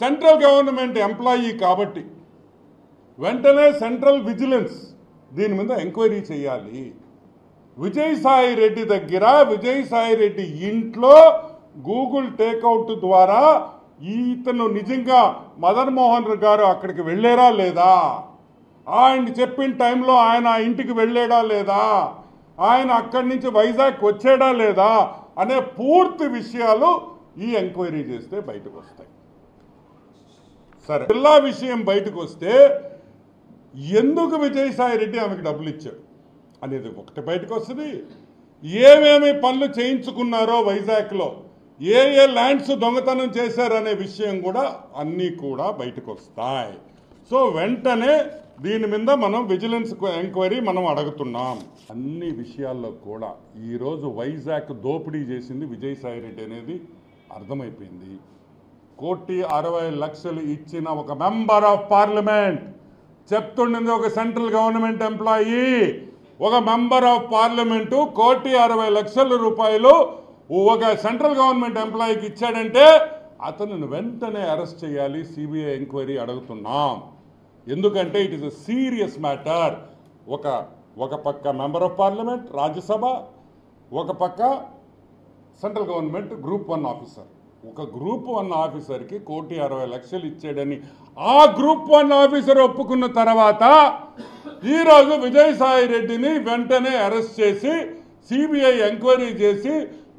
Central government employee కాబట్టి వెంటనే central vigilance దీని మీద ఎంక్వైరీ చేయాలి. విజయసాయి రెడ్డి దగ్గర విజయసాయి రెడ్డి ఇంట్లో గూగుల్ టేక్అవుట్ ద్వారా ఇతను నిజంగా మదన్ మోహన్ గారు అక్కడికి వెళ్ళారా లేదా, ఆయన చెప్పిన టైంలో ఆయన ఇంటికి వెళ్ళాడా లేదా, ఆయన అక్కడి నుంచి వైజాగ్ వచ్చాడా లేదా అనే పూర్తి విషయాలు ఈ ఎంక్వైరీ చేస్తే బయటకు వస్తాయి. సరే, జిల్లా విషయం బయటకు వస్తే ఎందుకు విజయసాయి రెడ్డి ఆమెకు డబ్బులు ఇచ్చాడు అనేది ఒకటి బయటకు వస్తుంది. ఏమేమి పనులు చేయించుకున్నారో వైజాగ్లో, ఏ ఏ ల్యాండ్స్ దొంగతనం చేశారనే విషయం కూడా అన్నీ కూడా బయటకు వస్తాయి. సో వెంటనే దీని మీద మనం విజిలెన్స్ ఎంక్వైరీ మనం అడుగుతున్నాం. అన్ని విషయాల్లో కూడా ఈరోజు వైజాగ్ దోపిడీ చేసింది విజయసాయి రెడ్డి అనేది అర్థమైపోయింది. 1,60,00,000 ఇచ్చిన ఒక మెంబర్ ఆఫ్ పార్లమెంట్ చెప్తుండింది, ఒక సెంట్రల్ గవర్నమెంట్ ఎంప్లాయీ, ఒక మెంబర్ ఆఫ్ పార్లమెంటు 1,60,00,000 రూపాయలు ఒక సెంట్రల్ గవర్నమెంట్ ఎంప్లాయీకి ఇచ్చాడంటే అతను వెంటనే అరెస్ట్ చేయాలి. సిబిఐ ఎంక్వైరీ అడుగుతున్నాం. ఎందుకంటే it is a serious matter. ఒక పక్క మెంబర్ ఆఫ్ పార్లమెంట్ రాజ్యసభ, ఒక పక్క సెంట్రల్ గవర్నమెంట్ గ్రూప్ 1 ఆఫీసర్. ఒక గ్రూప్ 1 ఆఫీసర్కి 1,60,00,000 ఇచ్చాడని ఆ గ్రూప్ 1 ఆఫీసర్ ఒప్పుకున్న తర్వాత ఈరోజు విజయసాయి రెడ్డిని వెంటనే అరెస్ట్ చేసి సిబిఐ ఎంక్వైరీ చేసి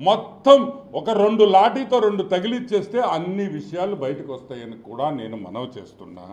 మొత్తం ఒక 2 లాఠీతో 2 తగిలిచ్చేస్తే అన్ని విషయాలు బయటకు వస్తాయని కూడా నేను మనవి చేస్తున్నా.